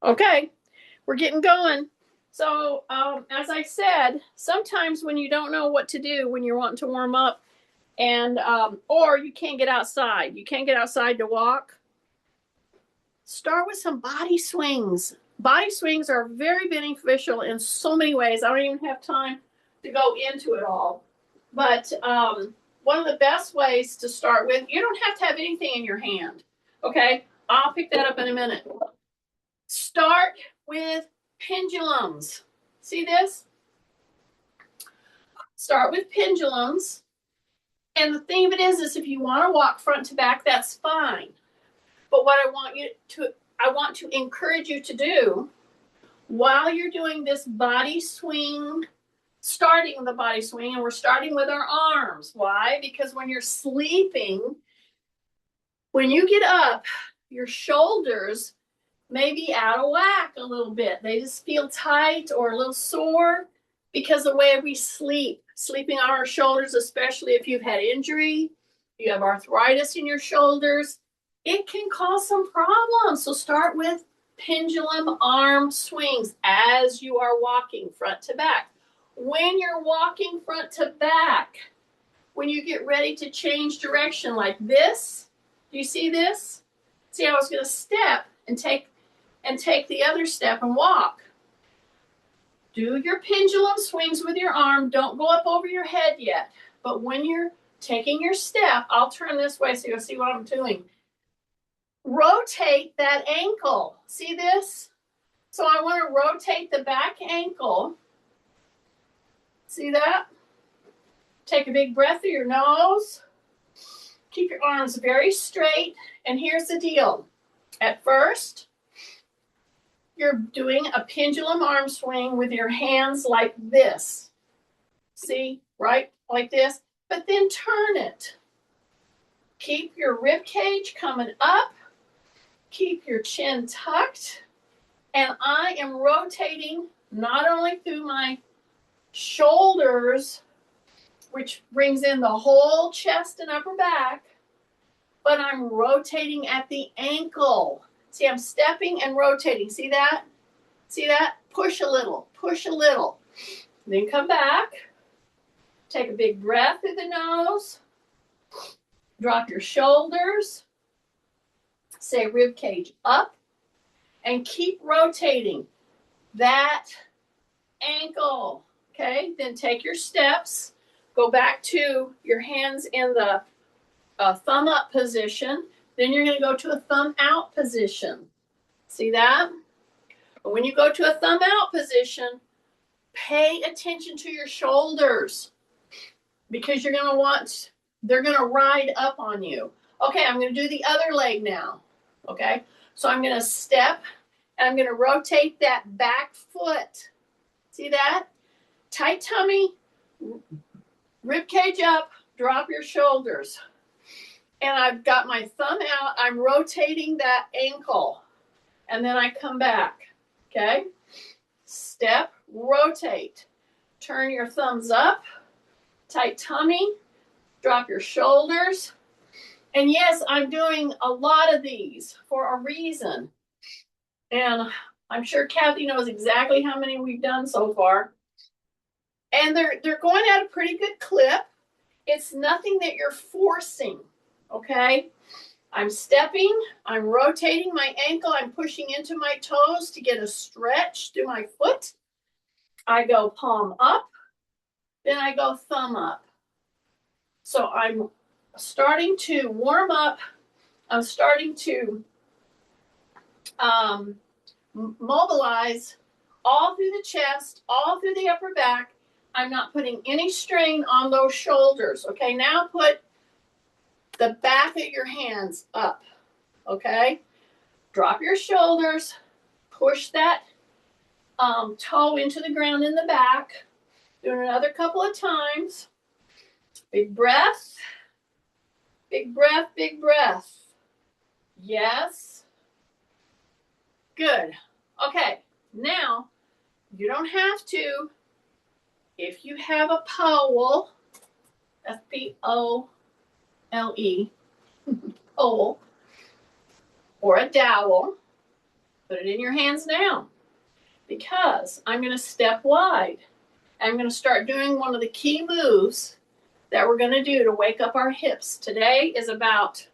Okay, we're getting going. So, as I said, sometimes when you don't know what to do when you're wanting to warm up, and or you can't get outside, to walk. Start with some body swings. Body swings are very beneficial in so many ways. I don't even have time to go into it all, but one of the best ways to start with, you don't have to have anything in your hand. Okay, I'll pick that up in a minute. Start with pendulums. See this? Start with pendulums. And the thing of it is if you want to walk front to back, that's fine. But what I want to encourage you to do while you're doing this body swing, starting the body swing, and we're starting with our arms. Why? Because when you're sleeping, when you get up, your shoulders may be out of whack a little bit. They just feel tight or a little sore because the way we sleeping on our shoulders, especially if you've had injury, you have arthritis in your shoulders, it can cause some problems. So start with pendulum arm swings as you are walking front to back. When you're walking front to back, when you get ready to change direction like this, do you see this? See, I was going to step and take the other step and walk. Do your pendulum swings with your arm. Don't go up over your head yet. But when you're taking your step, I'll turn this way so you'll see what I'm doing. Rotate that ankle. See this? So I want to rotate the back ankle. See that? Take a big breath through your nose. Keep your arms very straight. And here's the deal. At first, you're doing a pendulum arm swing with your hands like this. See, right? Like this. But then turn it. Keep your rib cage coming up. Keep your chin tucked. And I am rotating not only through my shoulders, which brings in the whole chest and upper back, but I'm rotating at the ankle. See, I'm stepping and rotating. See that? See that? Push a little, push a little. Then come back. Take a big breath through the nose. Drop your shoulders. Say rib cage up. And keep rotating that ankle. Okay? Then take your steps. Go back to your hands in the thumb up position. Then you're going to go to a thumb out position. See that? But when you go to a thumb out position, pay attention to your shoulders because they're going to ride up on you. Okay, I'm going to do the other leg now. Okay, so I'm going to step and I'm going to rotate that back foot. See that? Tight tummy, rib cage up, drop your shoulders. And I've got my thumb out. I'm rotating that ankle. And then I come back. Okay? Step, rotate. Turn your thumbs up. Tight tummy. Drop your shoulders. And yes, I'm doing a lot of these for a reason. And I'm sure Kathy knows exactly how many we've done so far. And they're going at a pretty good clip. It's nothing that you're forcing. Okay? I'm stepping, I'm rotating my ankle, I'm pushing into my toes to get a stretch through my foot. I go palm up, then I go thumb up. So I'm starting to warm up. I'm starting to mobilize all through the chest, all through the upper back. I'm not putting any strain on those shoulders. Okay, now put the back of your hands up. Okay, drop your shoulders, push that toe into the ground in the back. Do it another couple of times. Big breath, big breath, big breath. Yes. Good. Okay, now you don't have to. If you have a pole, F-P-O-L-E, pole, or a dowel, Put it in your hands now, because I'm going to step wide. I'm going to start doing one of the key moves that we're going to do to wake up our hips. Today is about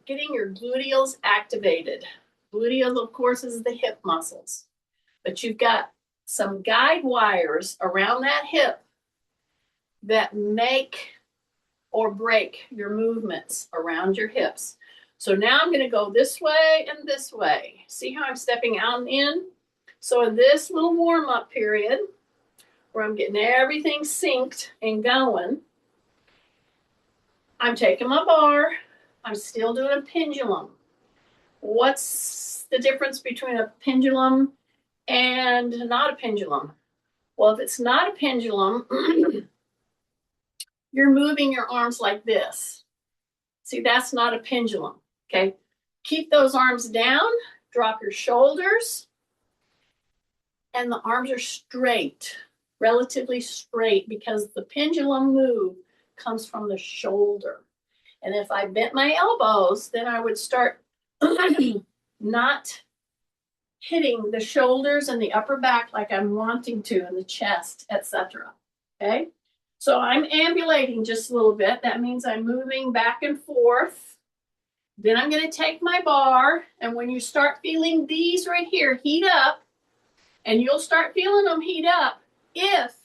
getting your gluteals activated. Gluteals, of course, is the hip muscles, but you've got some guide wires around that hip that make or break your movements around your hips. So now I'm going to go this way and this way. See how I'm stepping out and in? So in this little warm-up period, where I'm getting everything synced and going, I'm taking my bar. I'm still doing a pendulum. What's the difference between a pendulum and not a pendulum? Well, if it's not a pendulum, you're moving your arms like this. See, that's not a pendulum, okay? Keep those arms down, drop your shoulders, and the arms are straight, relatively straight, because the pendulum move comes from the shoulder. And if I bent my elbows, then I would start not hitting the shoulders and the upper back like I'm wanting to, and the chest, etc. Okay? So I'm ambulating just a little bit. That means I'm moving back and forth. Then I'm going to take my bar, and when you start feeling these right here heat up, and you'll start feeling them heat up if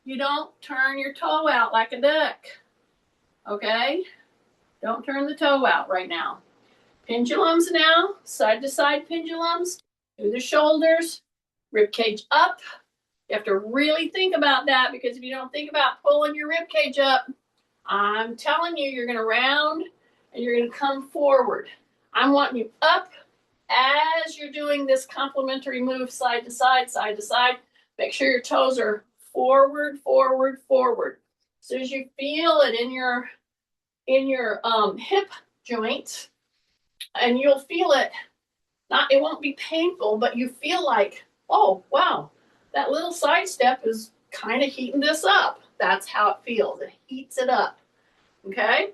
you don't turn your toe out like a duck. Okay? Don't turn the toe out right now. Pendulums now, side to side pendulums, through the shoulders, rib cage up. You have to really think about that, because if you don't think about pulling your rib cage up, I'm telling you, you're going to round and you're going to come forward. I'm wanting you up as you're doing this complementary move, side to side, side to side. Make sure your toes are forward, forward, forward. As soon as you feel it in your hip joint, and you'll feel it, it won't be painful, but you feel like, oh, wow, that little side step is kind of heating this up. That's how it feels. It heats it up. Okay?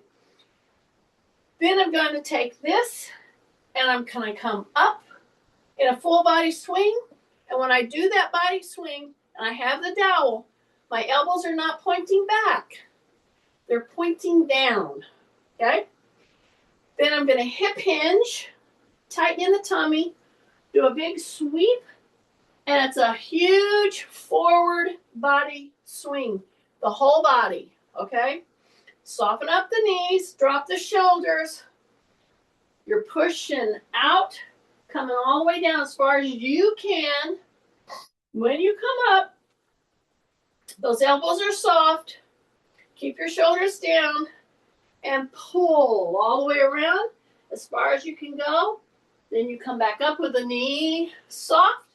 Then I'm going to take this, and I'm going to come up in a full body swing. And when I do that body swing, and I have the dowel, my elbows are not pointing back. They're pointing down. Okay? Then I'm going to hip hinge, tighten in the tummy, do a big sweep, and it's a huge forward body swing, the whole body, okay? Soften up the knees, drop the shoulders. You're pushing out, coming all the way down as far as you can. When you come up, those elbows are soft. Keep your shoulders down and pull all the way around as far as you can go. Then you come back up with the knee soft,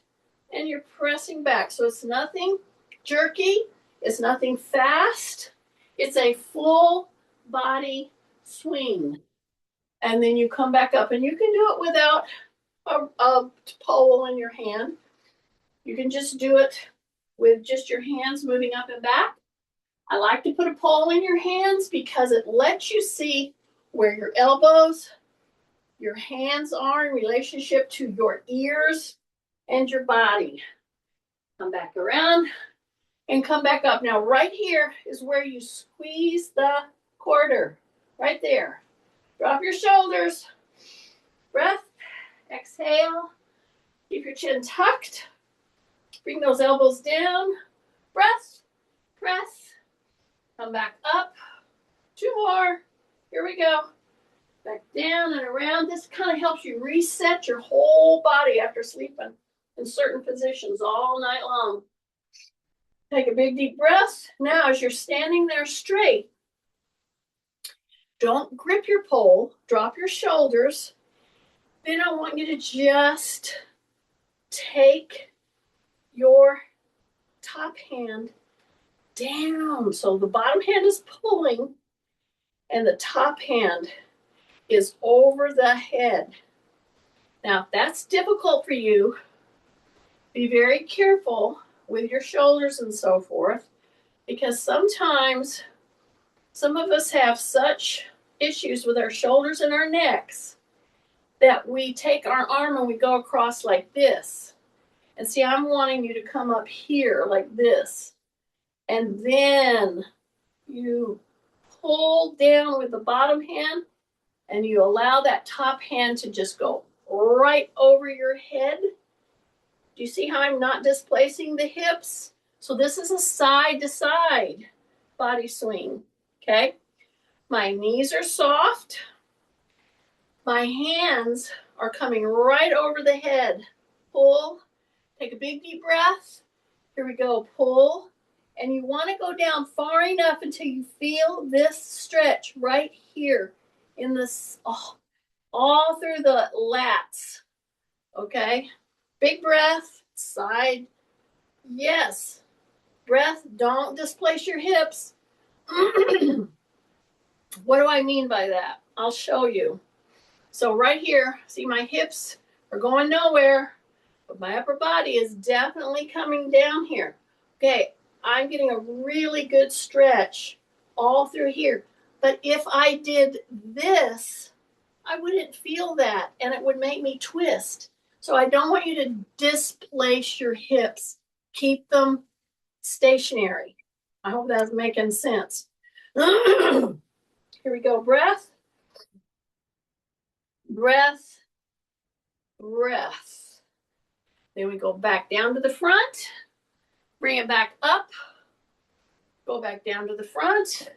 and you're pressing back. So it's nothing jerky. It's nothing fast. It's a full body swing. And then you come back up, and you can do it without a pole in your hand. You can just do it with just your hands moving up and back. I like to put a pole in your hands because it lets you see where your elbows, your hands are in relationship to your ears and your body. Come back around and come back up. Now, right here is where you squeeze the quarter. Right there. Drop your shoulders. Breath. Exhale. Keep your chin tucked. Bring those elbows down. Breath. Press. Come back up. 2 more. Here we go. Back down and around. This kind of helps you reset your whole body after sleeping in certain positions all night long. Take a big deep breath. Now, as you're standing there straight, don't grip your pole. Drop your shoulders. Then I want you to just take your top hand down. So the bottom hand is pulling, and the top hand is over the head. Now, if that's difficult for you, be very careful with your shoulders and so forth, because sometimes some of us have such issues with our shoulders and our necks that we take our arm and we go across like this. And see, I'm wanting you to come up here like this. And then you pull down with the bottom hand and you allow that top hand to just go right over your head. Do you see how I'm not displacing the hips? So this is a side to side body swing, okay? My knees are soft. My hands are coming right over the head. Pull, take a big deep breath. Here we go, pull. And you want to go down far enough until you feel this stretch right here in this, all through the lats, okay? Big breath, side, yes. Breath, don't displace your hips. What do I mean by that? I'll show you. So right here, see my hips are going nowhere, but my upper body is definitely coming down here. Okay, I'm getting a really good stretch all through here. But if I did this, I wouldn't feel that, and it would make me twist. So I don't want you to displace your hips. Keep them stationary. I hope that's making sense. Here we go. Breath, breath, breath. Then we go back down to the front. Bring it back up. Go back down to the front.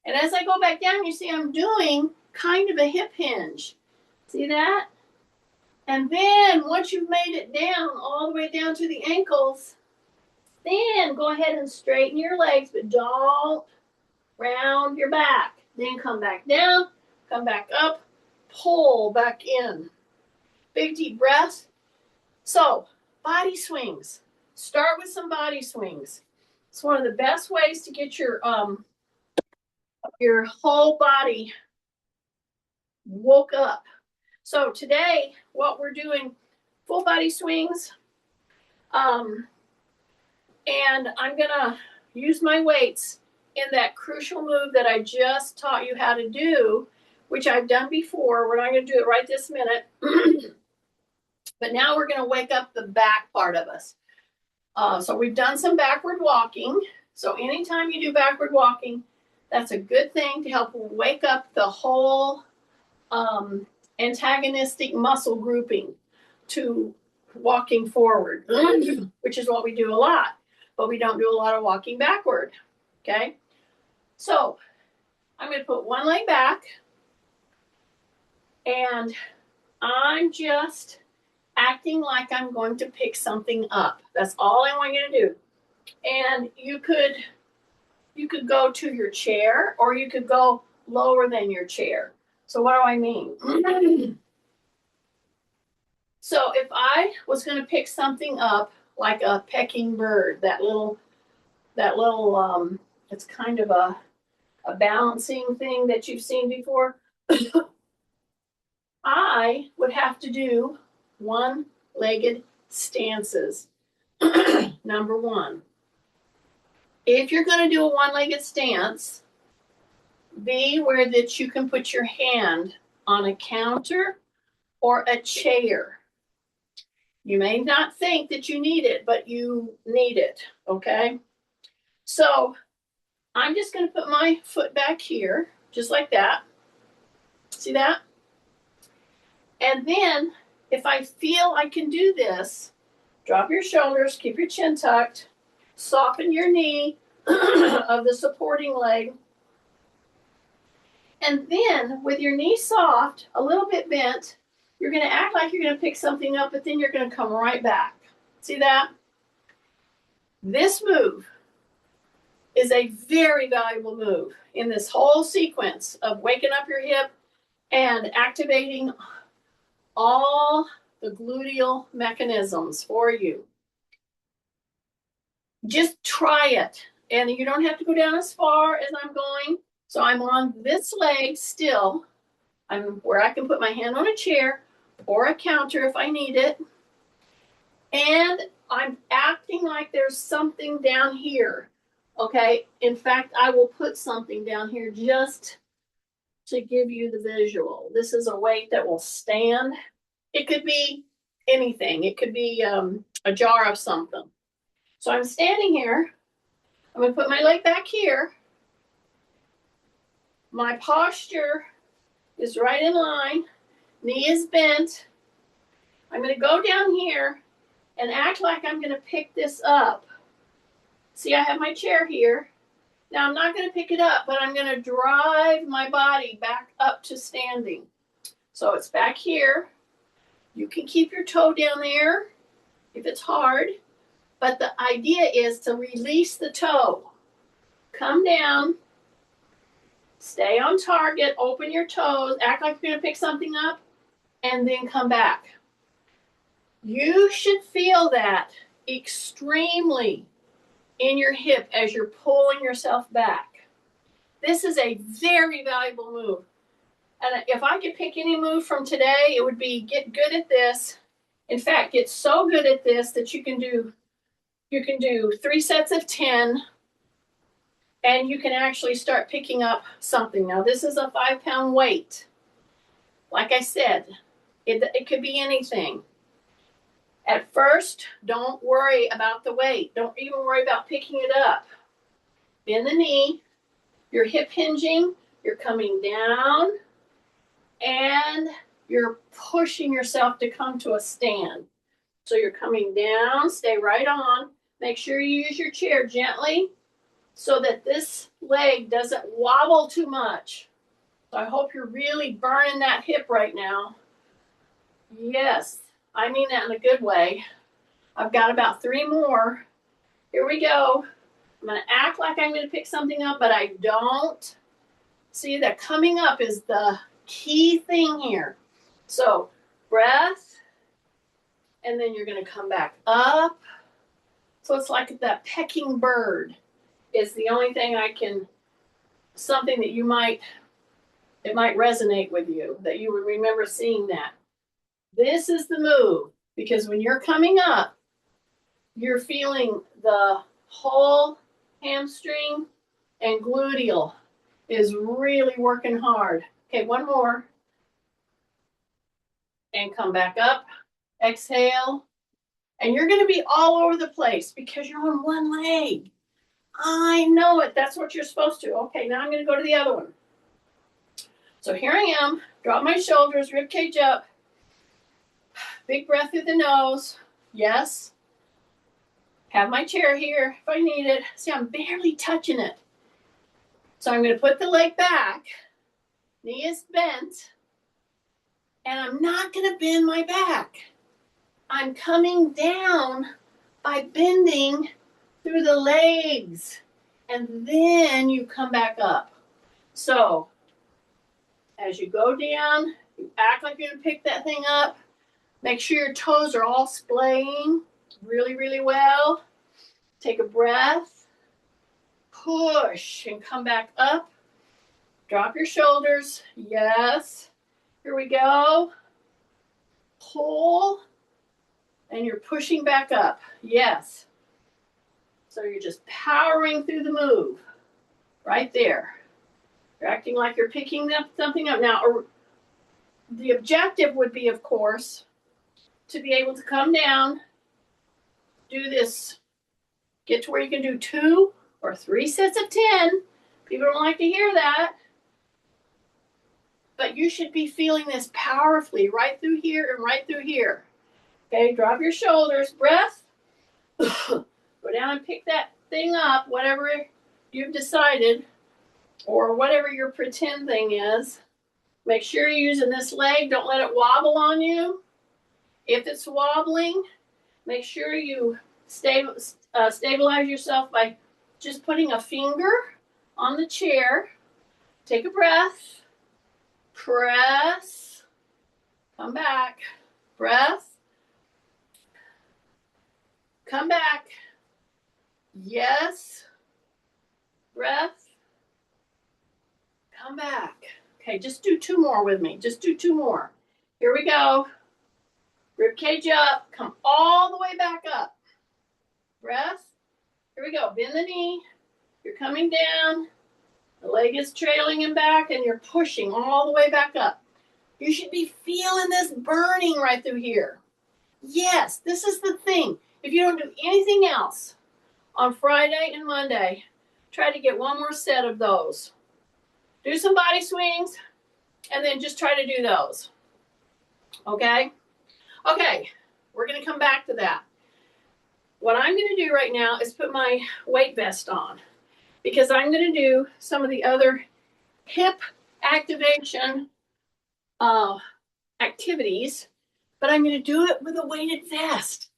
And as I go back down, you see I'm doing kind of a hip hinge. See that? And then once you've made it down, all the way down to the ankles, then go ahead and straighten your legs, but don't round your back. Then come back down, come back up, pull back in. Big deep breath. So, body swings. Start with some body swings. It's one of the best ways to get your whole body woke up. So today, what we're doing, full body swings, and I'm gonna use my weights in that crucial move that I just taught you how to do, which I've done before. We're not gonna do it right this minute, but now we're gonna wake up the back part of us. So we've done some backward walking. So anytime you do backward walking, that's a good thing to help wake up the whole antagonistic muscle grouping to walking forward, which is what we do a lot, but we don't do a lot of walking backward, okay? So I'm going to put one leg back, and I'm just acting like I'm going to pick something up. That's all I want you to do. And you could go to your chair, or you could go lower than your chair. So what do I mean? So if I was going to pick something up like a pecking bird, that little it's kind of a balancing thing that you've seen before, I would have to do one-legged stances. Number one. If you're going to do a one-legged stance, be aware that you can put your hand on a counter or a chair. You may not think that you need it, but you need it, okay? So I'm just going to put my foot back here, just like that. See that? And then if I feel I can do this, drop your shoulders, keep your chin tucked, soften your knee of the supporting leg. And then with your knee soft, a little bit bent, you're going to act like you're going to pick something up, but then you're going to come right back. See that? This move is a very valuable move in this whole sequence of waking up your hip and activating all the gluteal mechanisms for you. Just try it. And you don't have to go down as far as I'm going. So I'm on this leg still. I'm where I can put my hand on a chair or a counter if I need it. And I'm acting like there's something down here. Okay. In fact, I will put something down here just to give you the visual. This is a weight that will stand. It could be anything. It could be a jar of something. So I'm standing here. I'm going to put my leg back here. My posture is right in line. Knee is bent. I'm going to go down here and act like I'm going to pick this up. See, I have my chair here. Now I'm not going to pick it up, but I'm going to drive my body back up to standing. So it's back here. You can keep your toe down there if it's hard, but the idea is to release the toe. Come down, stay on target, open your toes, act like you're going to pick something up, and then come back. You should feel that extremely in your hip as you're pulling yourself back. This is a very valuable move. And if I could pick any move from today, it would be get good at this. In fact, get so good at this that you can do 3 sets of 10, and you can actually start picking up something. Now, this is a 5-pound weight. Like I said, it could be anything. At first, don't worry about the weight. Don't even worry about picking it up. Bend the knee. You're hip hinging. You're coming down. And you're pushing yourself to come to a stand. So you're coming down. Stay right on. Make sure you use your chair gently so that this leg doesn't wobble too much. So I hope you're really burning that hip right now. Yes. I mean that in a good way. I've got about 3 more. Here we go. I'm going to act like I'm going to pick something up, but I don't. See, that coming up is the key thing here. So, breath, and then you're going to come back up. So it's like that pecking bird is the only thing something that it might resonate with you, that you would remember seeing that. This is the move, because when you're coming up, you're feeling the whole hamstring and gluteal is really working hard. Okay, one more. And come back up. Exhale. And you're going to be all over the place because you're on one leg. I know it. That's what you're supposed to. Okay, now I'm going to go to the other one. So here I am. Drop my shoulders, rib cage up. Big breath through the nose. Yes. Have my chair here if I need it. See, I'm barely touching it. So I'm going to put the leg back. Knee is bent. And I'm not going to bend my back. I'm coming down by bending through the legs. And then you come back up. So as you go down, you act like you're going to pick that thing up. Make sure your toes are all splaying really, really well. Take a breath. Push and come back up. Drop your shoulders. Yes. Here we go. Pull. And you're pushing back up. Yes. So you're just powering through the move. Right there. You're acting like you're picking something up. Now, the objective would be, of course, to be able to come down, do this, get to where you can do 2 or 3 sets of 10. People don't like to hear that. But you should be feeling this powerfully right through here and right through here. Okay, drop your shoulders, breath. Go down and pick that thing up, whatever you've decided, or whatever your pretend thing is. Make sure you're using this leg. Don't let it wobble on you. If it's wobbling, make sure you stabilize yourself by just putting a finger on the chair. Take a breath. Press. Come back. Breath. Come back. Yes. Breath. Come back. Okay, just do 2 more with me. Just do 2 more. Here we go. Rib cage up. Come all the way back up. Breath. Here we go. Bend the knee. You're coming down. The leg is trailing and back, and you're pushing all the way back up. You should be feeling this burning right through here. Yes, this is the thing. If you don't do anything else on Friday and Monday, try to get one more set of those. Do some body swings, and then just try to do those. Okay? Okay, we're going to come back to that. What I'm going to do right now is put my weight vest on, because I'm going to do some of the other hip activation activities, but I'm going to do it with a weighted vest.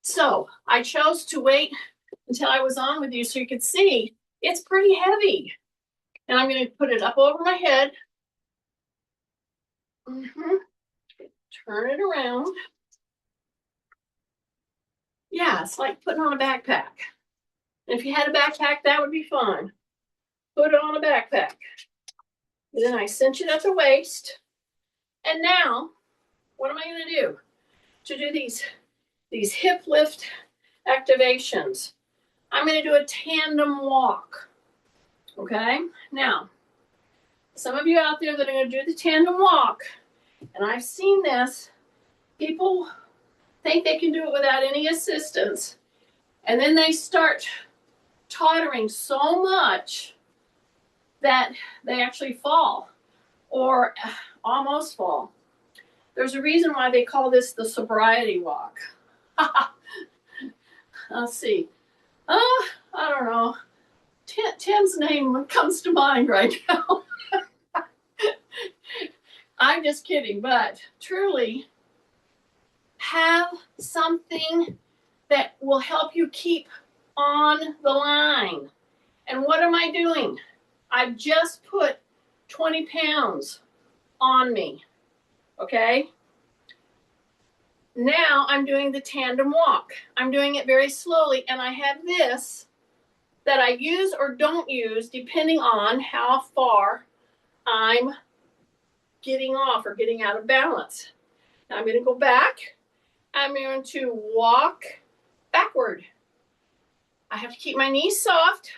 So I chose to wait until I was on with you so you could see it's pretty heavy. And I'm going to put it up over my head. Turn it around. Yeah, it's like putting on a backpack. And if you had a backpack, that would be fun. Put it on a backpack. And then I cinch it at the waist. And now, what am I going to do? To do these hip lift activations, I'm going to do a tandem walk. Okay? Now, some of you out there that are going to do the tandem walk, and I've seen this, people think they can do it without any assistance, and then they start tottering so much that they actually fall or almost fall. There's a reason why they call this the sobriety walk. Let's see. I don't know. Tim's name comes to mind right now. I'm just kidding, but truly have something that will help you keep on the line. And what am I doing? I've just put 20 pounds on me, okay? Now I'm doing the tandem walk. I'm doing it very slowly, and I have this that I use or don't use depending on how far I'm getting off or getting out of balance. Now I'm going to go back. I'm going to walk backward. I have to keep my knees soft.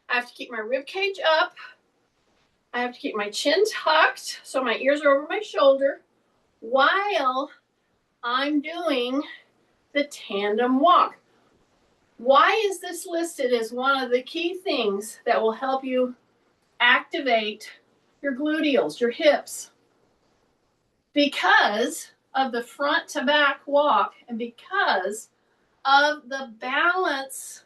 I have to keep my rib cage up. I have to keep my chin tucked so my ears are over my shoulder while I'm doing the tandem walk. Why is this listed as one of the key things that will help you activate your gluteals, your hips? Because of the front to back walk and because of the balance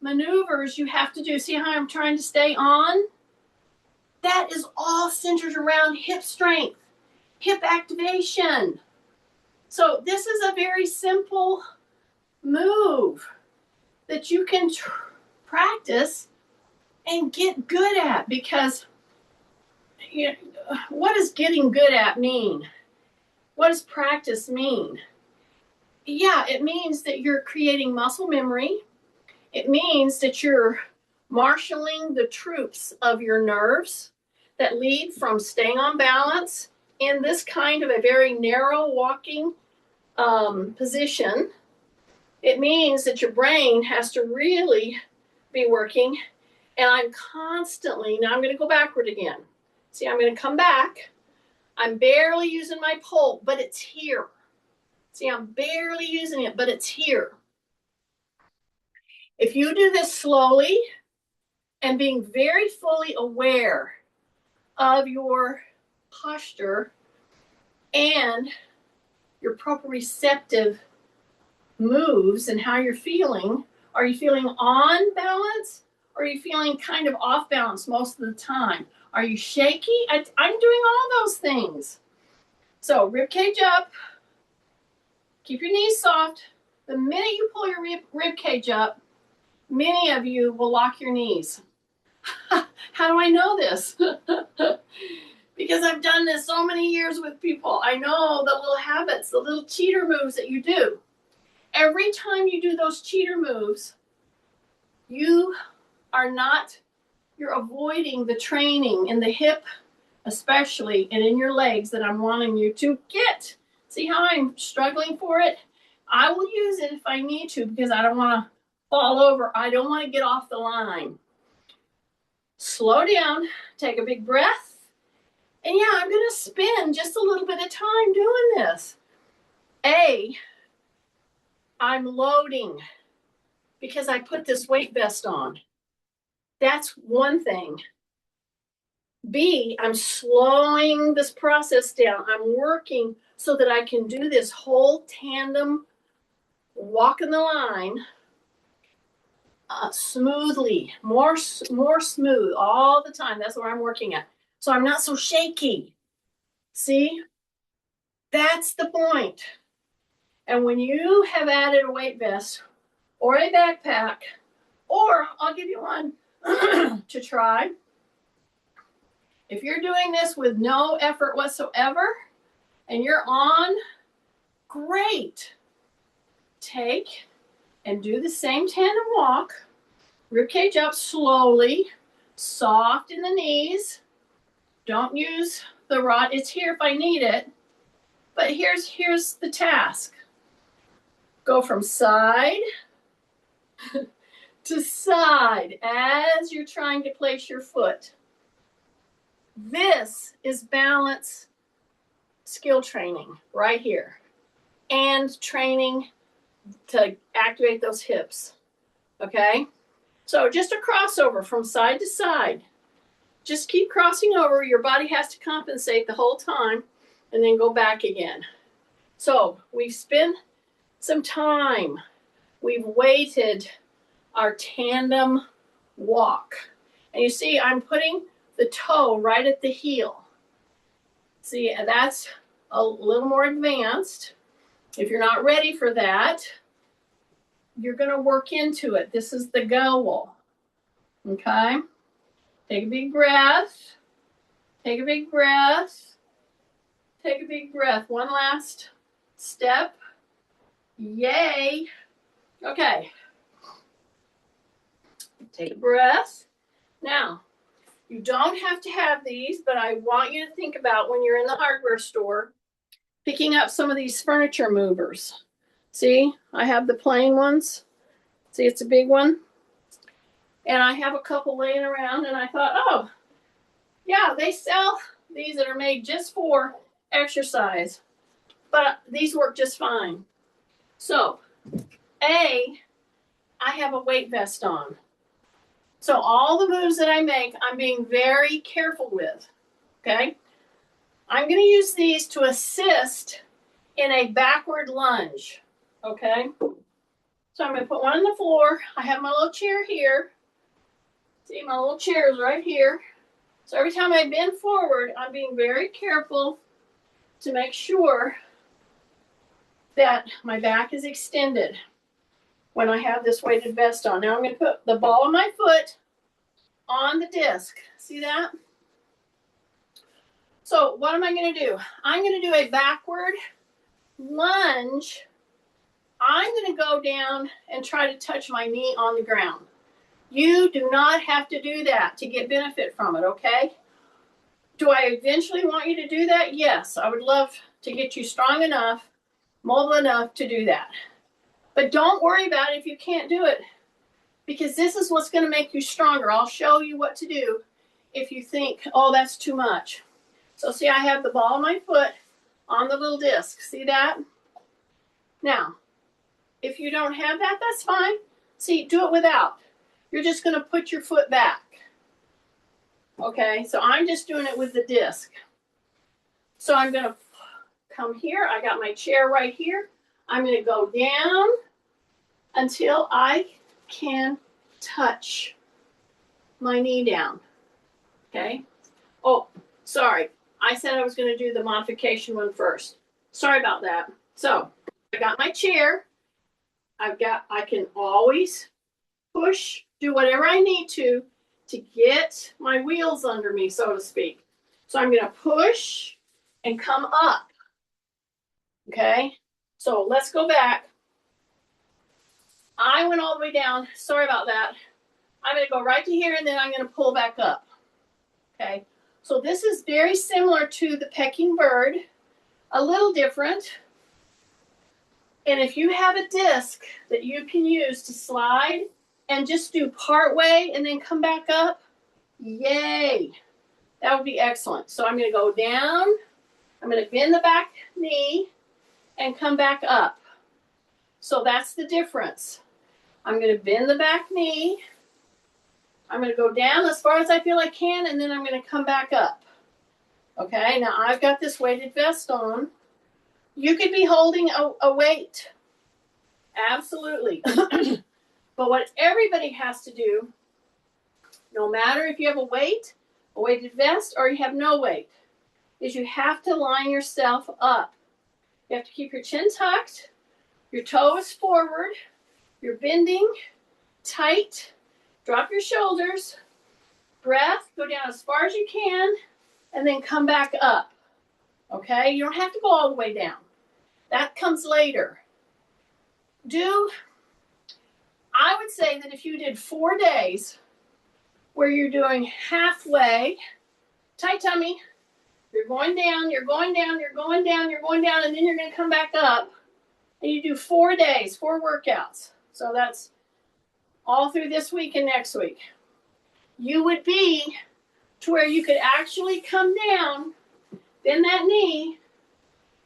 maneuvers you have to do. See how I'm trying to stay on? That is all centered around hip strength, hip activation. So this is a very simple move that you can practice and get good at, because what does getting good at mean? What does practice mean? Yeah, it means that you're creating muscle memory. It means that you're marshaling the troops of your nerves that lead from staying on balance in this kind of a very narrow walking position. It means that your brain has to really be working. And I'm constantly, now I'm going to go backward again. See, I'm going to come back. I'm barely using my pole, but it's here. See, I'm barely using it, but it's here. If you do this slowly and being very fully aware of your posture and your proprioceptive moves and how you're feeling, are you feeling on balance or are you feeling kind of off balance most of the time? Are you shaky? I'm doing all those things. So rib cage up, keep your knees soft. The minute you pull your rib cage up, many of you will lock your knees. How do I know this? Because I've done this so many years with people. I know the little habits, the little cheater moves that you do. Every time you do those cheater moves, you're avoiding the training in the hip, especially, and in your legs that I'm wanting you to get. See how I'm struggling for it? I will use it if I need to because I don't want to fall over. I don't want to get off the line. Slow down, take a big breath. And yeah, I'm going to spend just a little bit of time doing this. I'm loading because I put this weight vest on. That's one thing. B, I'm slowing this process down. I'm working so that I can do this whole tandem walk in the line smoothly, more smooth all the time. That's what I'm working at. So I'm not so shaky. See? That's the point. And when you have added a weight vest or a backpack, or I'll give you one to try. If you're doing this with no effort whatsoever and you're on, great. Take and do the same tandem walk. Ribcage up slowly, soft in the knees. Don't use the rod. It's here if I need it. But here's the task. Go from side to side as you're trying to place your foot. This is balance skill training right here, and training to activate those hips. Okay? So just a crossover from side to side. Just keep crossing over. Your body has to compensate the whole time and then go back again. So we've spent some time. We've weighted our tandem walk. And you see, I'm putting the toe right at the heel. See, that's a little more advanced. If you're not ready for that, you're going to work into it. This is the goal. Okay? Take a big breath. Take a big breath. Take a big breath. One last step. Yay. Okay. Take a breath. Now, you don't have to have these, but I want you to think about when you're in the hardware store, picking up some of these furniture movers. See, I have the plain ones. See, it's a big one. And I have a couple laying around, and I thought, oh, yeah, they sell these that are made just for exercise. But these work just fine. So, I have a weight vest on. So all the moves that I make, I'm being very careful with, okay? I'm going to use these to assist in a backward lunge, okay? So I'm going to put one on the floor. I have my little chair here. See, my little chair is right here. So every time I bend forward, I'm being very careful to make sure that my back is extended when I have this weighted vest on. Now I'm going to put the ball of my foot on the disc. See that? So what am I going to do? I'm going to do a backward lunge. I'm going to go down and try to touch my knee on the ground. You do not have to do that to get benefit from it, okay? Do I eventually want you to do that? Yes, I would love to get you strong enough, mobile enough to do that. But don't worry about it if you can't do it, because this is what's going to make you stronger. I'll show you what to do if you think, oh, that's too much. So see, I have the ball of my foot on the little disc. See that? Now, if you don't have that, that's fine. See, do it without. You're just going to put your foot back. Okay, so I'm just doing it with the disc. So I'm going to come here. I got my chair right here. I'm going to go down until I can touch my knee down. Okay. Oh, sorry. I said I was going to do the modification one first. Sorry about that. So I got my chair. I can always push, do whatever I need to get my wheels under me, so to speak. So I'm going to push and come up. Okay. So let's go back. I went all the way down. Sorry about that. I'm going to go right to here, and then I'm going to pull back up. Okay. So this is very similar to the pecking bird, a little different. And if you have a disc that you can use to slide and just do part way and then come back up, Yay. That would be excellent. So I'm going to go down. I'm going to bend the back knee and come back up. So that's the difference. I'm going to bend the back knee. I'm going to go down as far as I feel I can, and then I'm going to come back up. Okay, now I've got this weighted vest on. You could be holding a weight. Absolutely. But what everybody has to do, no matter if you have a weighted vest, or you have no weight, is you have to line yourself up. You have to keep your chin tucked, your toes forward, you're bending tight, drop your shoulders, breath, go down as far as you can, and then come back up. Okay, you don't have to go all the way down. That comes later. I would say that if you did 4 days where you're doing halfway, tight tummy, you're going down, you're going down, you're going down, you're going down, and then you're going to come back up, and you do 4 days, 4 workouts. So that's all through this week and next week. You would be to where you could actually come down, bend that knee,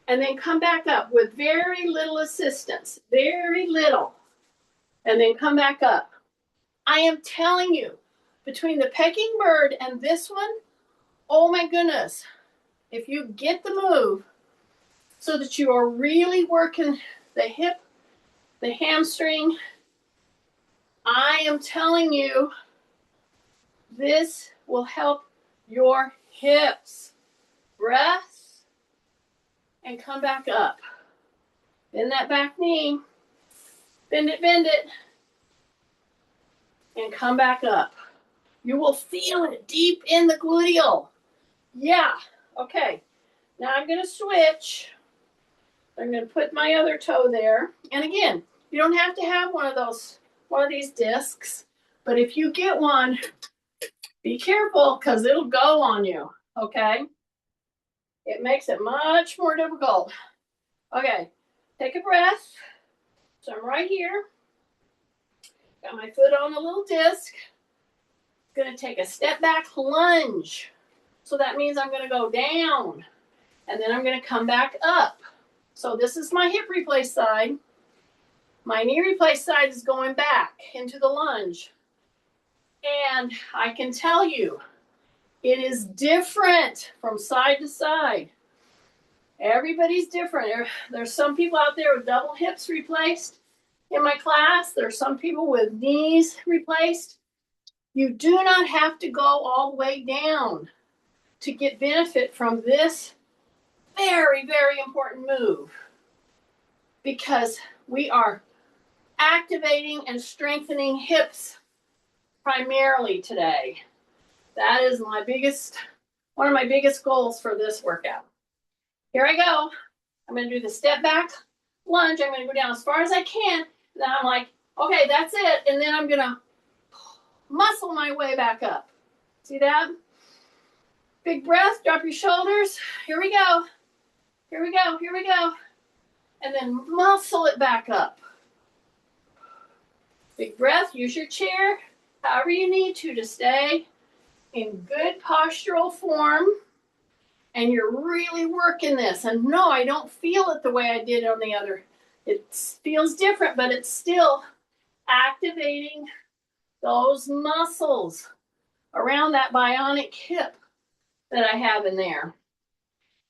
and then come back up with very little assistance, very little, and then come back up. I am telling you, between the pecking bird and this one, oh my goodness, if you get the move so that you are really working the hip, the hamstring, I am telling you, this will help your hips. Breath, and come back up. Bend that back knee. Bend it, and come back up. You will feel it deep in the gluteal. Yeah, okay. Now I'm going to switch. I'm going to put my other toe there. And again, you don't have to have one of these discs, but if you get one, be careful because it'll go on you, okay? It makes it much more difficult. Okay, take a breath. So I'm right here. Got my foot on a little disc. Going to take a step back lunge. So that means I'm going to go down. And then I'm going to come back up. So this is my hip replace side. My knee replace side is going back into the lunge. And I can tell you, it is different from side to side. Everybody's different. There's some people out there with double hips replaced in my class. There's some people with knees replaced. You do not have to go all the way down to get benefit from this very, very important move, because we are activating and strengthening hips primarily today. That is one of my biggest goals for this workout. Here I go. I'm going to do the step back lunge. I'm going to go down as far as I can. Then I'm like, okay, that's it. And then I'm going to muscle my way back up. See that? Big breath, drop your shoulders. Here we go. Here we go. Here we go. And then muscle it back up. Big breath, use your chair, however you need to stay in good postural form. And you're really working this. And no, I don't feel it the way I did on the other. It feels different, but it's still activating those muscles around that bionic hip that I have in there.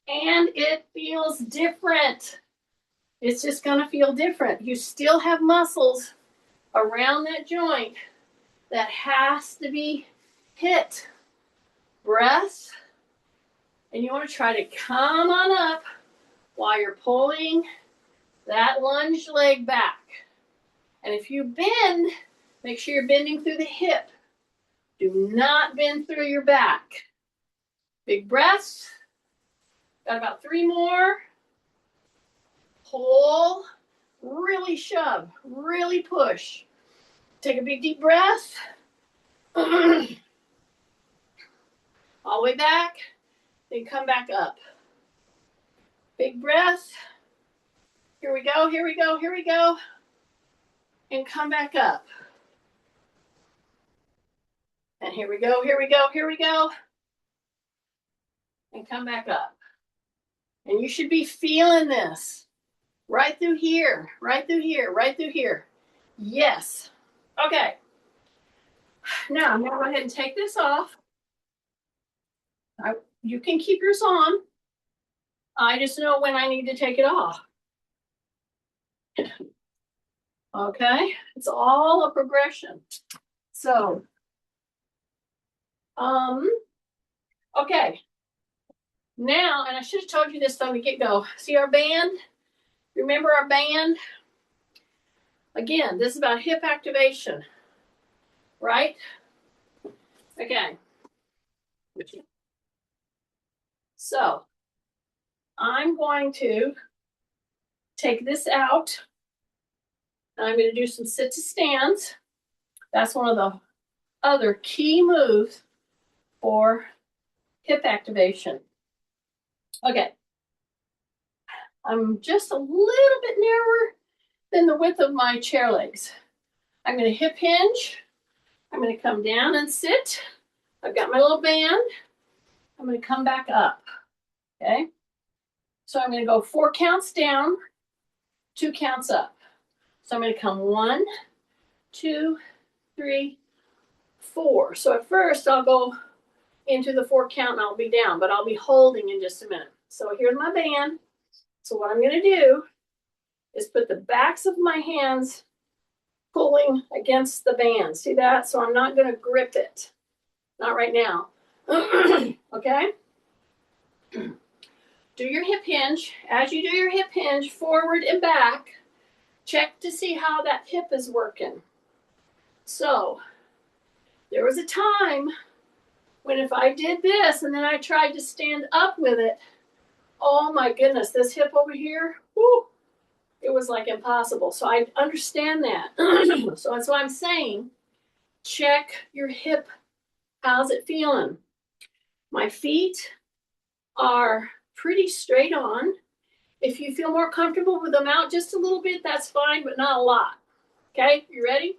And it feels different. It's just going to feel different. You still have muscles around that joint that has to be hit. Breath. And you want to try to come on up while you're pulling that lunge leg back. And if you bend, make sure you're bending through the hip. Do not bend through your back. Big breaths. Got about 3 more. Pull. Really shove. Really push. Take a big deep breath. All the way back. Then come back up. Big breath. Here we go, here we go, here we go. And come back up. And here we go, here we go, here we go. And come back up. And you should be feeling this right through here, right through here, right through here. Yes. Okay. Now I'm going to go ahead and take this off. You can keep yours on. I just know when I need to take it off. Okay. It's all a progression. So, okay. Now, and I should have told you this from the get-go. See our band? Remember our band? Again, this is about hip activation, right? Okay. So, I'm going to take this out. And I'm going to do some sit to stands. That's one of the other key moves for hip activation. Okay. I'm just a little bit narrower than the width of my chair legs. I'm going to hip hinge. I'm going to come down and sit. I've got my little band. I'm going to come back up. Okay. So I'm going to go 4 counts down, 2 counts up. So I'm going to come 1, 2, 3, 4. So at first I'll go into the 4 count and I'll be down, but I'll be holding in just a minute. So here's my band. So what I'm going to do is put the backs of my hands pulling against the band. See that? So I'm not going to grip it. Not right now. Okay? Do your hip hinge. As you do your hip hinge, forward and back, check to see how that hip is working. So there was a time when if I did this and then I tried to stand up with it, oh my goodness, this hip over here, whoo, it was like impossible. So I understand that. So that's why I'm saying, check your hip. How's it feeling? My feet are pretty straight on. If you feel more comfortable with them out just a little bit, that's fine, but not a lot. Okay, you ready?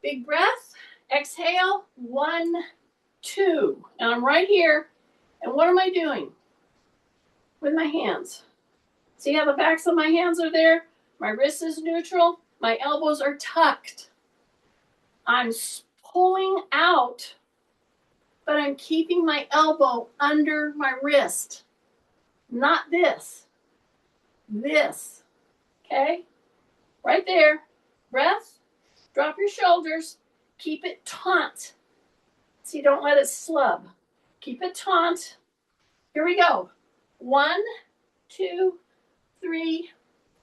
Big breath. Exhale. 1, 2. And I'm right here. And what am I doing? With my hands. See how the backs of my hands are there? My wrist is neutral. My elbows are tucked. I'm pulling out, but I'm keeping my elbow under my wrist. Not this. This. Okay? Right there. Breath. Drop your shoulders. Keep it taut. See, don't let it slub. Keep it taut. Here we go. 1, 2, 3,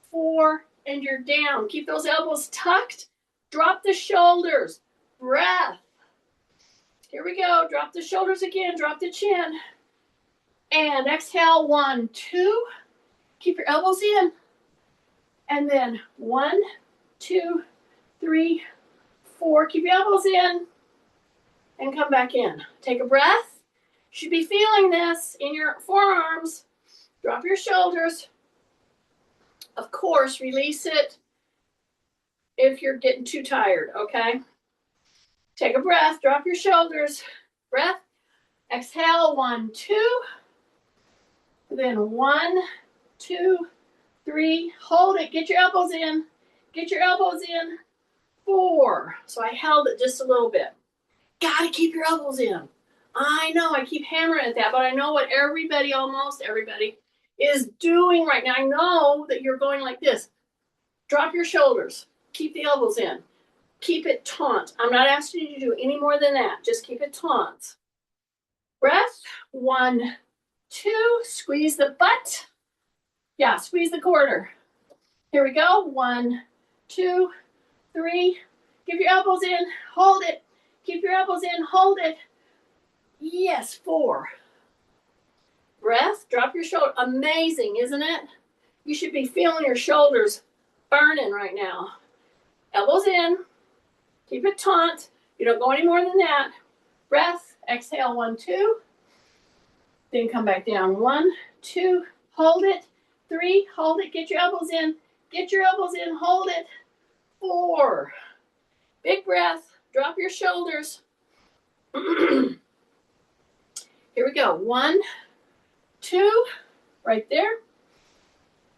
4, and you're down. Keep those elbows tucked. Drop the shoulders. Breath. Here we go. Drop the shoulders again. Drop the chin. And exhale. 1, 2. Keep your elbows in. And then 1, 2, 3, 4. Keep your elbows in. And come back in. Take a breath. You should be feeling this in your forearms. Drop your shoulders. Of course, release it if you're getting too tired, okay? Take a breath. Drop your shoulders. Breath. Exhale. 1, 2. Then 1, 2, 3. Hold it. Get your elbows in. Get your elbows in. 4. So I held it just a little bit. Gotta keep your elbows in. I know I keep hammering at that, but I know what everybody, almost everybody, is doing right now. I know that you're going like this. Drop your shoulders. Keep the elbows in. Keep it taut. I'm not asking you to do any more than that. Just keep it taut. Breath. 1, 2. Squeeze the butt. Yeah, squeeze the quarter. Here we go. 1, 2, 3. Give your elbows in. Hold it. Keep your elbows in. Hold it. Yes, 4. Breath. Drop your shoulder. Amazing, isn't it? You should be feeling your shoulders burning right now. Elbows in. Keep it taut. You don't go any more than that. Breath. Exhale. 1, 2. Then come back down. 1, 2. Hold it. 3. Hold it. Get your elbows in. Get your elbows in. Hold it. 4. Big breath. Drop your shoulders. Here we go. 1, 2, right there.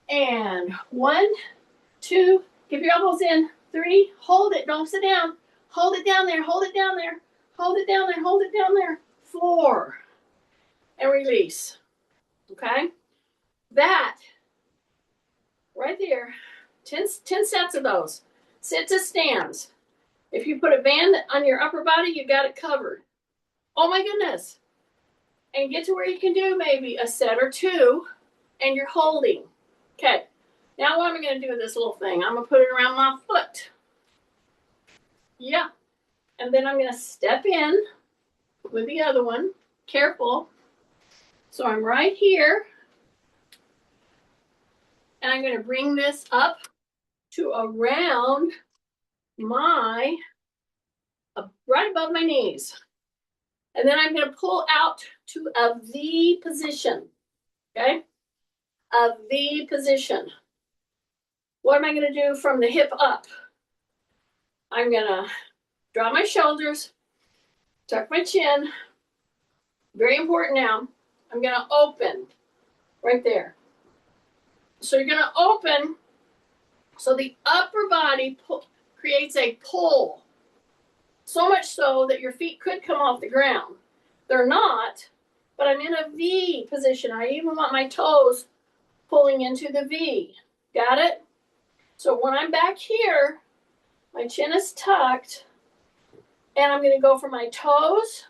And 1, 2, give your elbows in. 3, hold it, don't sit down. Hold it down there, hold it down there. Hold it down there, hold it down there. 4, and release. Okay? That, right there, 10 sets of those. Sit to stands. If you put a band on your upper body, you got it covered. Oh my goodness. And get to where you can do maybe a set or 2, and you're holding. Okay. Now what am I going to do with this little thing? I'm going to put it around my foot. Yeah. And then I'm going to step in with the other one. Careful. So I'm right here. And I'm going to bring this up to around my, right above my knees. And then I'm going to pull out to a V position. Okay? A V position. What am I going to do from the hip up? I'm going to drop my shoulders, tuck my chin. Very important now. I'm going to open right there. So you're going to open so the upper body creates a pull. So much so that your feet could come off the ground. They're not, but I'm in a V position. I even want my toes pulling into the V. Got it? So when I'm back here, my chin is tucked, and I'm going to go from my toes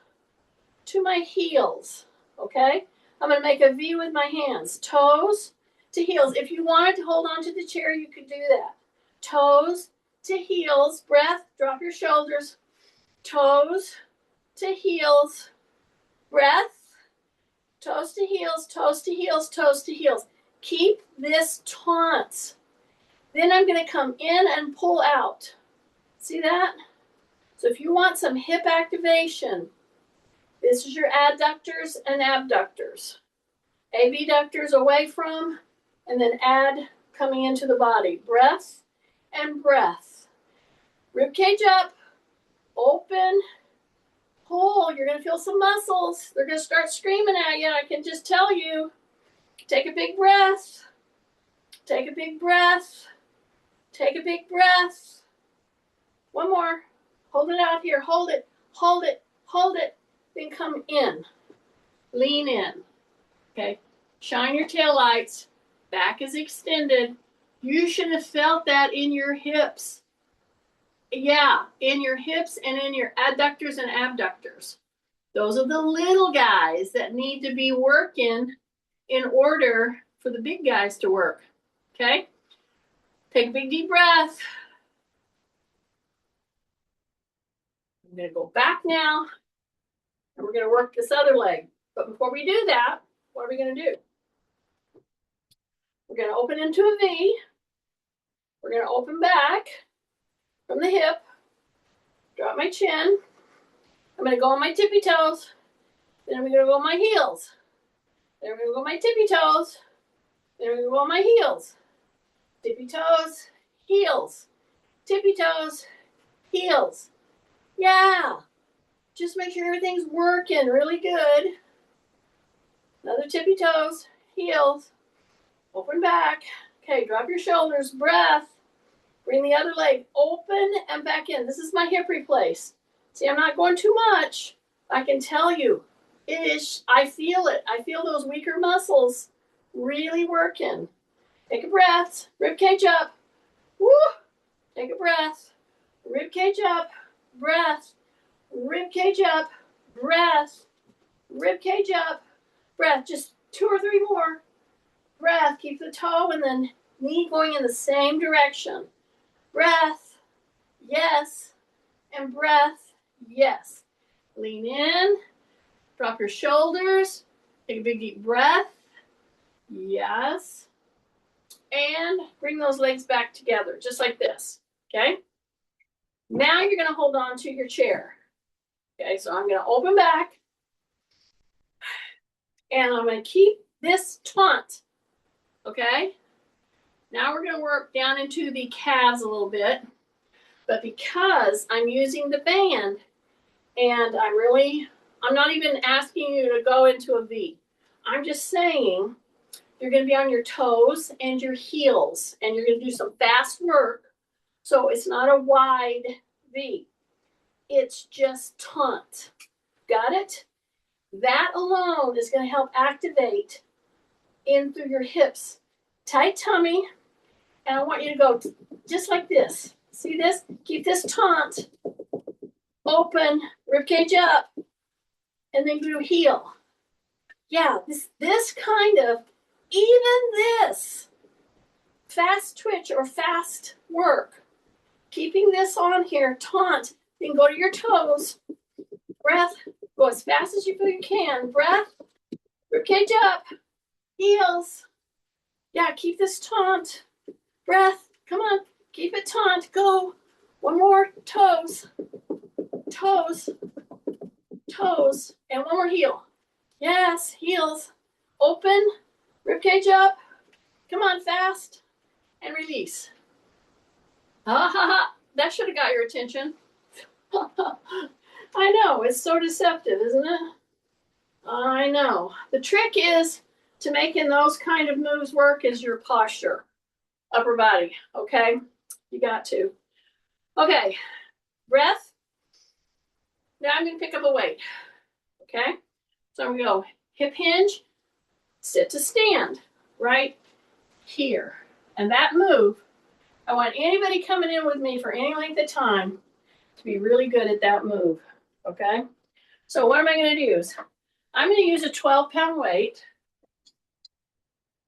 to my heels, okay? I'm going to make a V with my hands, toes to heels. If you wanted to hold on to the chair, you could do that. Toes to heels, breath, drop your shoulders, toes to heels, breath, toes to heels, toes to heels, toes to heels. Keep this taut. Then I'm going to come in and pull out. See that? So if you want some hip activation, this is your adductors and abductors. Abductors away from, and then add coming into the body. Breath and breath. Rib cage up, open, pull. You're going to feel some muscles. They're going to start screaming at you. I can just tell you. Take a big breath. Take a big breath. Take a big breath. One more. Hold it out here. Hold it. Hold it. Hold it. Then come in. Lean in. Okay. Shine your tail lights. Back is extended. You should have felt that in your hips. Yeah, in your hips and in your adductors and abductors. Those are the little guys that need to be working in order for the big guys to work. Okay? Take a big deep breath. I'm going to go back now, and we're going to work this other leg. But before we do that, what are we going to do? We're going to open into a V. We're going to open back from the hip. Drop my chin. I'm going to go on my tippy toes. Then I'm going to go on my heels. Then I'm going to go on my tippy toes. Then I'm going to go on my heels. Tippy toes, heels. Tippy toes, heels. Yeah. Just make sure everything's working really good. Another tippy toes, heels. Open back. Okay, drop your shoulders, breath. Bring the other leg open and back in. This is my hip replace. See, I'm not going too much. I can tell you, I feel it. I feel those weaker muscles really working. Take a breath, rib cage up. Woo! Take a breath, rib cage up, breath, rib cage up, breath, rib cage up, breath. Just 2 or 3 more. Breath, keep the toe and then knee going in the same direction. Breath, yes, and breath, yes. Lean in, drop your shoulders, take a big deep breath, yes, and bring those legs back together, just like this, okay? Now you're gonna hold on to your chair. Okay, so I'm gonna open back, and I'm gonna keep this taut, okay? Now we're gonna work down into the calves a little bit. But because I'm using the band, And I'm not even asking you to go into a V. I'm just saying you're going to be on your toes and your heels, and you're going to do some fast work. So it's not a wide V. It's just taunt. Got it? That alone is going to help activate in through your hips. Tight tummy, and I want you to go just like this. See this? Keep this taunt open, ribcage up, and then do heel. Yeah, this kind of, even this fast twitch or fast work, keeping this on here, taunt, then go to your toes, breath, go as fast as you feel you can, breath, ribcage up, heels. Yeah, keep this taunt, breath, come on, keep it taunt, go. One more, toes, toes, toes, and one more heel. Yes, heels, open, ribcage up, come on, fast, and release. Ha ha ha, that should have got your attention. I know, it's so deceptive, isn't it? I know. The trick is to making those kind of moves work is your posture, upper body, okay? You got to. Okay, breath. Now I'm going to pick up a weight, okay? So I'm going to go hip hinge, sit to stand, right here. And that move, I want anybody coming in with me for any length of time to be really good at that move, okay? So what am I going to do? I'm going to use a 12-pound weight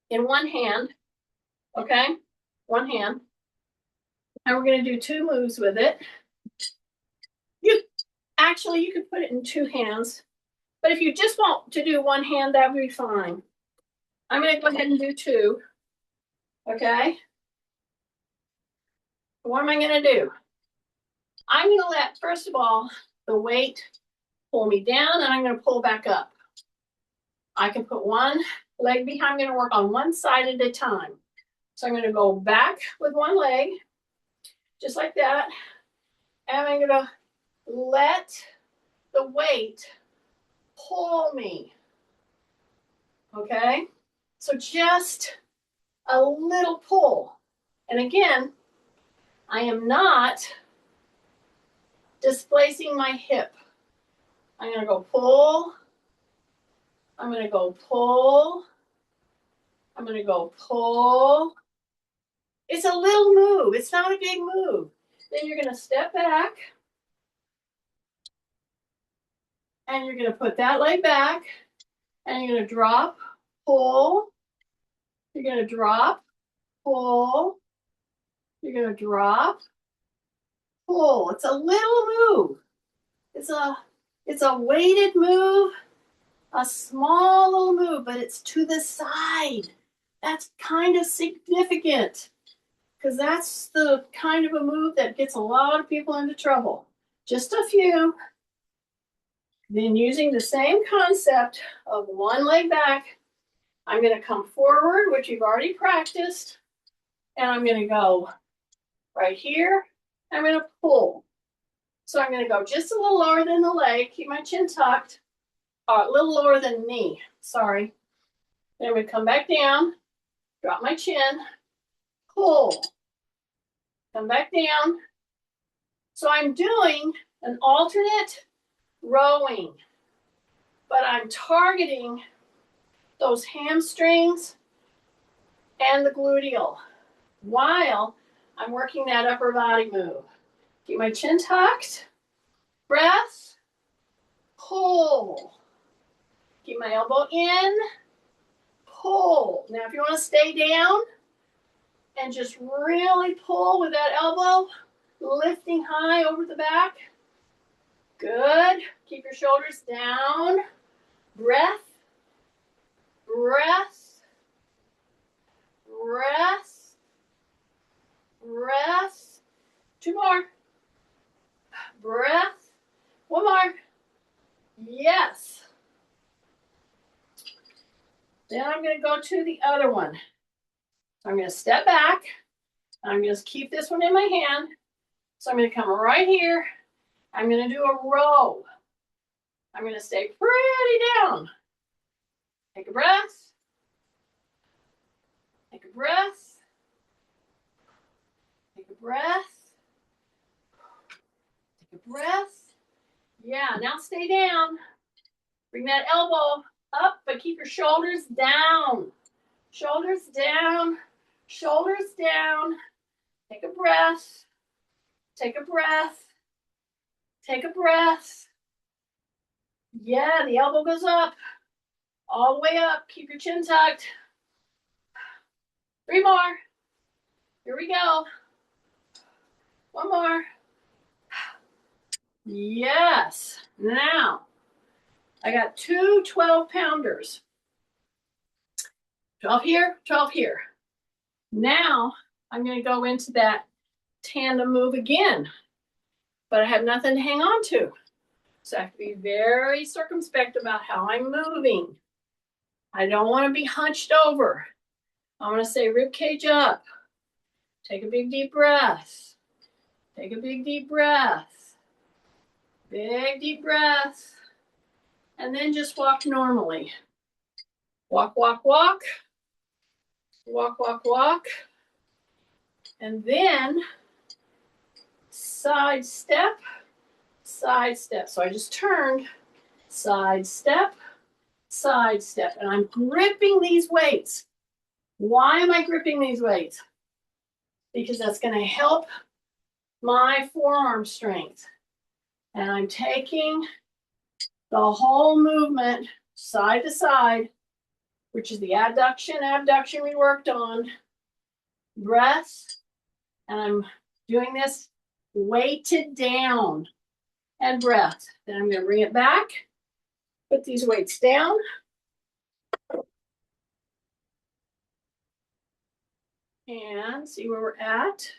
in one hand, okay? One hand. And we're going to do two moves with it. You could put it in two hands, but if you just want to do one hand, that would be fine. I'm going to go ahead and do two, okay? What am I going to do? I'm going to let, first of all, the weight pull me down, and I'm going to pull back up. I can put one leg behind. I'm going to work on one side at a time. So I'm going to go back with one leg, just like that. And I'm going to let the weight pull me. Okay? So just a little pull. And again, I am not displacing my hip. I'm going to go pull. I'm going to go pull. I'm going to go pull. It's a little move. It's not a big move. Then you're going to step back. And you're going to put that leg back. And you're going to drop, pull. You're going to drop, pull. You're going to drop, pull. It's a little move. It's a weighted move, a small little move, but it's to the side. That's kind of significant because that's the kind of a move that gets a lot of people into trouble. Just a few. Then using the same concept of one leg back, I'm going to come forward, which you've already practiced, and I'm going to go right here. I'm going to pull. So I'm going to go just a little lower than the leg, keep my chin tucked, a little lower than knee, sorry. Then I'm going to come back down, drop my chin, pull, come back down. So I'm doing an alternate rowing, but I'm targeting those hamstrings and the gluteal while I'm working that upper body move. Keep my chin tucked, breath, pull. Keep my elbow in, pull. Now if you want to stay down and just really pull with that elbow, lifting high over the back. Good. Keep your shoulders down. Breath, breath, breath, breath. Two more. Breath. One more. Yes. Then I'm going to go to the other one. I'm going to step back. I'm going to keep this one in my hand. So I'm going to come right here. I'm going to do a row. I'm going to stay pretty down. Take a breath. Take a breath. Take a breath. Take a breath. Yeah, now stay down. Bring that elbow up, but keep your shoulders down. Shoulders down. Shoulders down. Take a breath. Take a breath. Take a breath. Yeah, the elbow goes up. All the way up. Keep your chin tucked. 3 more. Here we go. 1 more. Yes. Now, I got 2 12-pounders. 12 here, 12 here. Now, I'm going to go into that tandem move again. But I have nothing to hang on to. So I have to be very circumspect about how I'm moving. I don't want to be hunched over. I want to say rib cage up. Take a big deep breath. Take a big deep breath. Big deep breath. And then just walk normally. Walk, walk, walk. Walk, walk, walk. And then side step, side step. So I just turned, side step, side step. And I'm gripping these weights. Why am I gripping these weights? Because that's going to help my forearm strength. And I'm taking the whole movement side to side, which is the adduction, abduction we worked on. Breath. And I'm doing this weighted down. And breath. Then I'm going to bring it back. Put these weights down. And see where we're at.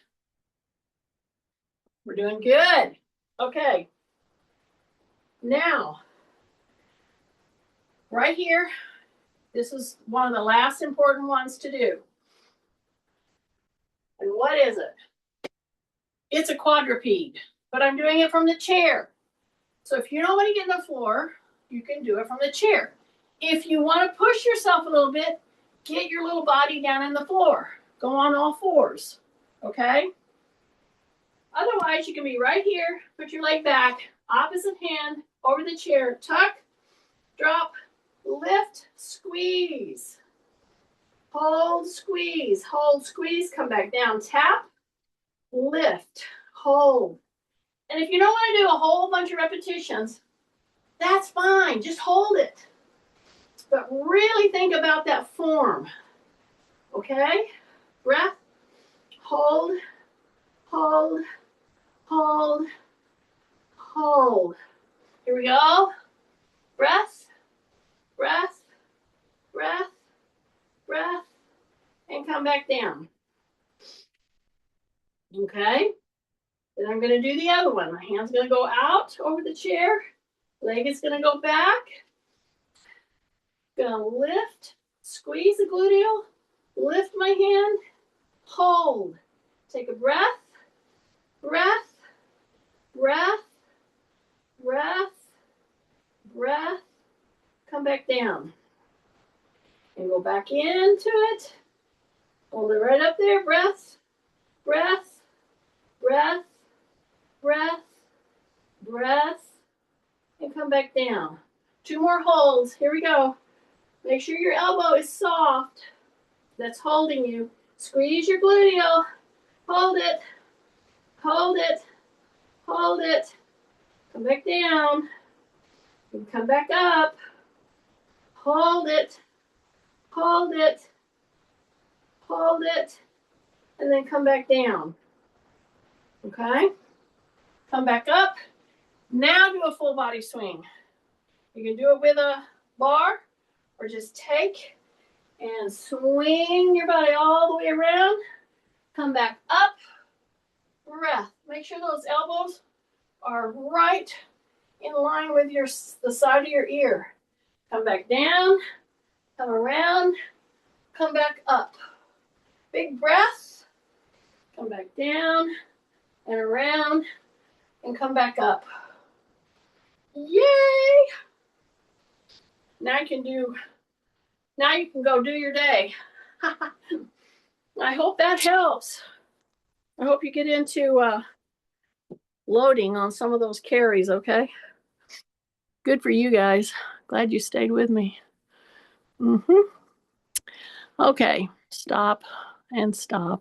We're doing good. Okay. Now, right here, this is one of the last important ones to do. And what is it? It's a quadruped, but I'm doing it from the chair. So if you don't want to get on the floor, you can do it from the chair. If you want to push yourself a little bit, get your little body down in the floor. Go on all fours, okay? Otherwise, you can be right here, put your leg back, opposite hand over the chair, tuck, drop, lift, squeeze. Hold, squeeze, come back down, tap, lift, hold. And if you don't want to do a whole bunch of repetitions, that's fine, just hold it. But really think about that form, okay? Breath, hold, hold, hold, hold. Here we go. Breath, breath, breath, breath, and come back down. Okay? Then I'm going to do the other one. My hand's going to go out over the chair. Leg is going to go back. Going to lift, squeeze the gluteal, lift my hand, hold. Take a breath, breath, breath, breath, breath. Come back down. And go back into it. Hold it right up there. Breath, breath, breath, breath, breath. And come back down. 2 more holds. Here we go. Make sure your elbow is soft. That's holding you. Squeeze your gluteal. Hold it. Hold it. Hold it. Come back down. And come back up. Hold it. Hold it. Hold it. And then come back down. Okay? Come back up. Now do a full body swing. You can do it with a bar or just take and swing your body all the way around. Come back up. Breath. Make sure those elbows are right in line with the side of your ear. Come back down. Come around. Come back up. Big breath. Come back down and around and come back up. Yay! Now you can go do your day. I hope that helps. I hope you get into loading on some of those carries, okay? Good for you guys. Glad you stayed with me. Okay, stop and stop.